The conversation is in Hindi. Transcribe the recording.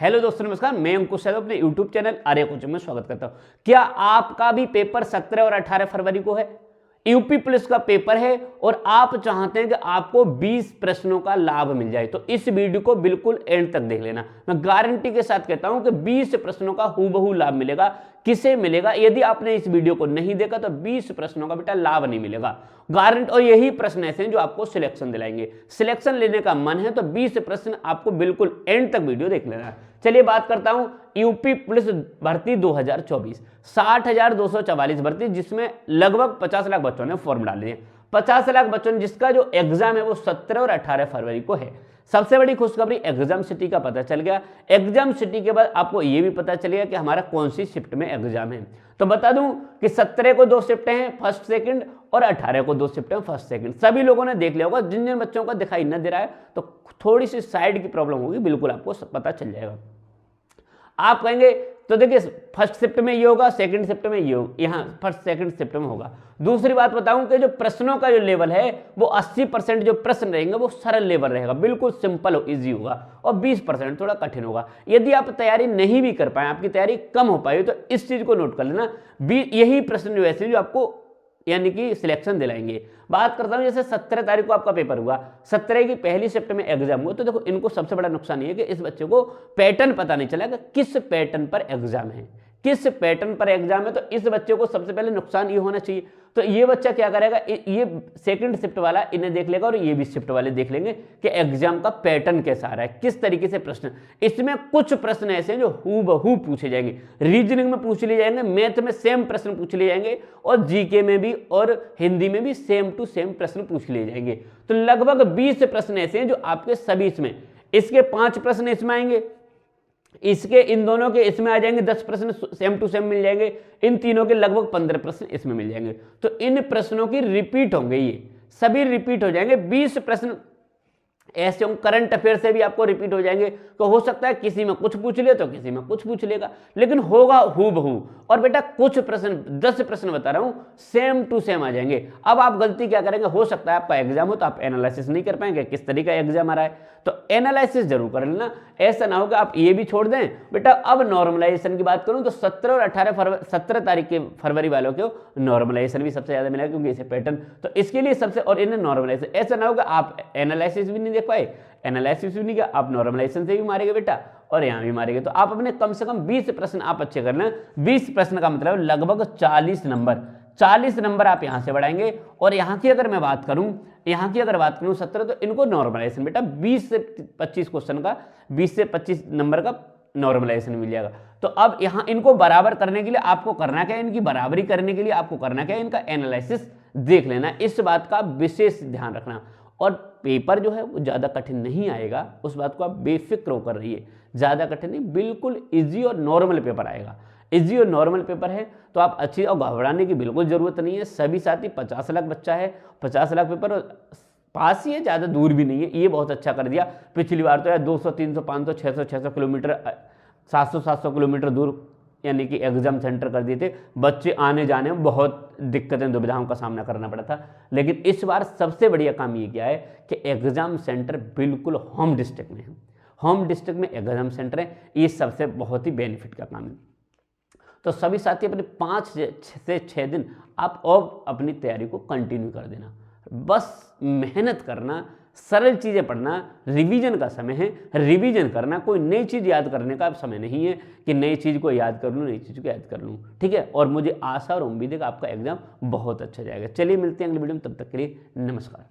हेलो दोस्तों, नमस्कार। मैं अंकुश यादव अपने यूट्यूब चैनल आर्य कोचिंग में स्वागत करता हूं। क्या आपका भी पेपर 17 और 18 फरवरी को है? यूपी पुलिस का पेपर है और आप चाहते हैं कि आपको 20 प्रश्नों का लाभ मिल जाए, तो इस वीडियो को बिल्कुल एंड तक देख लेना। मैं गारंटी के साथ कहता हूं कि 20 प्रश्नों का हूबहू लाभ मिलेगा। किसे मिलेगा? यदि आपने इस वीडियो को नहीं देखा तो 20 प्रश्नों का बेटा लाभ नहीं मिलेगा, गारंटी। और यही प्रश्न ऐसे हैं जो आपको सिलेक्शन दिलाएंगे। सिलेक्शन लेने का मन है तो 20 प्रश्न आपको बिल्कुल एंड तक वीडियो देख लेना। चलिए बात करता हूं यूपी पुलिस भर्ती 2024, 60,244 भर्ती, जिसमें लगभग 50 लाख बच्चों ने फॉर्म डाल दिए। 50 लाख बच्चों ने, जिसका जो एग्जाम है वो 17 और 18 फरवरी को है। सबसे बड़ी खुशखबरी एग्जाम सिटी का पता चल गया। एग्जाम सिटी के बाद आपको यह भी पता चलेगा कि हमारा कौन सी शिफ्ट में एग्जाम है। तो बता दूं कि 17 को 2 शिफ्टें हैं, फर्स्ट सेकंड, और 18 को 2 शिफ्टें हैं, फर्स्ट सेकंड। सभी लोगों ने देख लिया होगा। जिन जिन बच्चों का दिखाई न दे रहा है तो थोड़ी सी साइड की प्रॉब्लम होगी, बिल्कुल आपको पता चल जाएगा। आप कहेंगे तो देखिए, फर्स्ट शिफ्ट में ये होगा, सेकंड शिफ्ट में ये होगा, यहाँ फर्स्ट सेकंड शिफ्ट में होगा। दूसरी बात बताऊं कि जो प्रश्नों का जो लेवल है वो 80% जो प्रश्न रहेंगे वो सरल लेवल रहेगा, बिल्कुल सिंपल और इजी होगा, और 20% थोड़ा कठिन होगा। यदि आप तैयारी नहीं भी कर पाए, आपकी तैयारी कम हो पाई, तो इस चीज को नोट कर लेना। यही प्रश्न जो ऐसे जो आपको यानी कि सिलेक्शन दिलाएंगे। बात करता हूं, जैसे 17 तारीख को आपका पेपर हुआ, 17 की पहली शिफ्ट में एग्जाम हुआ, तो देखो इनको सबसे बड़ा नुकसान ये है कि इस बच्चे को पैटर्न पता नहीं चला कि किस पैटर्न पर एग्जाम है, किस पैटर्न पर एग्जाम है। तो इस बच्चे को सबसे पहले नुकसान ये होना चाहिए। तो ये बच्चा क्या करेगा, ये सेकंड शिफ्ट वाला इन्हें देख लेगा और ये भी शिफ्ट वाले देख लेंगे कि एग्जाम का पैटर्न कैसा आ रहा है, किस तरीके से प्रश्न। इसमें कुछ प्रश्न ऐसे हैं जो हूबहू पूछे जाएंगे, रीजनिंग में पूछ लिए जाएंगे, मैथ में सेम प्रश्न पूछ लिए जाएंगे, और जीके में भी और हिंदी में भी सेम टू सेम प्रश्न पूछ लिए जाएंगे। तो लगभग 20 प्रश्न ऐसे हैं जो आपके सभी इसमें, इसके 5 प्रश्न इसमें आएंगे, इसके इन दोनों के इसमें आ जाएंगे, 10 प्रश्न सेम टू सेम मिल जाएंगे, इन तीनों के लगभग 15 प्रश्न इसमें मिल जाएंगे। तो इन प्रश्नों की रिपीट होंगे, ये सभी रिपीट हो जाएंगे। 20 प्रश्न ऐसे होंगे, करंट अफेयर से भी आपको रिपीट हो जाएंगे। तो हो सकता है किसी में कुछ पूछ ले तो किसी में कुछ पूछ लेगा, लेकिन होगा हूबहू। और बेटा कुछ प्रश्न, 10 प्रश्न बता रहा हूं, सेम टू सेम आ जाएंगे। अब आप गलती क्या करेंगे, हो सकता है आपका एग्जाम हो तो आप एनालिसिस नहीं कर पाएंगे किस तरीके का एग्जाम आ रहा है, तो एनालिसिस जरूर कर लेना। ऐसा ना हो कि आप ये भी छोड़ दें। बेटा अब नॉर्मलाइजेशन की बात करूं तो 17 और 18 फरवरी, 17 तारीख के फरवरी वालों को नॉर्मलाइजेशन भी सबसे ज्यादा मिलेगा, क्योंकि इसे पैटर्न, तो इसके लिए सबसे, और इन्हें नॉर्मलाइजेशन, ऐसा ना हो कि आप एनालिसिस भी नहीं देख पाए, एनालिसिस भी नहीं किया, आप नॉर्मलाइजेशन से भी मारेंगे बेटा और यहां भी मारेंगे। तो आप अपने कम से कम 20 प्रश्न आप अच्छे कर लें। 20 प्रश्न का मतलब लगभग 40 नंबर, 40 नंबर आप यहां से बढ़ाएंगे। और यहां की अगर मैं बात करूं, 17, तो इनको नॉर्मलाइजेशन बेटा 20 से 25 क्वेश्चन का, 20 से 25 नंबर का नॉर्मलाइजेशन मिल जाएगा। तो अब यहां इनको बराबर करने के लिए आपको करना क्या है, इनकी बराबरी करने के लिए आपको करना क्या है, इनका एनालिसिस देख लेना। इस बात का विशेष ध्यान रखना। और पेपर जो है वो ज़्यादा कठिन नहीं आएगा, उस बात को आप बेफिक्र होकर रहिए। ज़्यादा कठिन नहीं, बिल्कुल इजी और नॉर्मल पेपर आएगा। इजी और नॉर्मल पेपर है तो आप अच्छी, और घबराने की बिल्कुल ज़रूरत नहीं है। सभी साथी, 50 लाख बच्चा है, 50 लाख पेपर पास ही है, ज़्यादा दूर भी नहीं है। ये बहुत अच्छा कर दिया। पिछली बार तो यार 200, 300, 500, 600 किलोमीटर, 700 किलोमीटर दूर यानी कि एग्जाम सेंटर कर दिए थे। बच्चे आने जाने में बहुत दिक्कतें, दुविधाओं का सामना करना पड़ा था। लेकिन इस बार सबसे बढ़िया काम ये किया है कि एग्जाम सेंटर बिल्कुल होम डिस्ट्रिक्ट में है। होम डिस्ट्रिक्ट में एग्जाम सेंटर है, ये सबसे बहुत ही बेनिफिट का काम है। तो सभी साथी अपने 5 से 6 दिन आप और अपनी तैयारी को कंटिन्यू कर देना। बस मेहनत करना, सरल चीज़ें पढ़ना, रिवीजन का समय है, रिवीजन करना। कोई नई चीज़ याद करने का समय नहीं है कि नई चीज़ को याद कर लूँ, नई चीज़ को याद कर लूँ, ठीक है। और मुझे आशा और उम्मीद है कि आपका एग्जाम बहुत अच्छा जाएगा। चलिए मिलते हैं अगली वीडियो में, तब तक के लिए नमस्कार।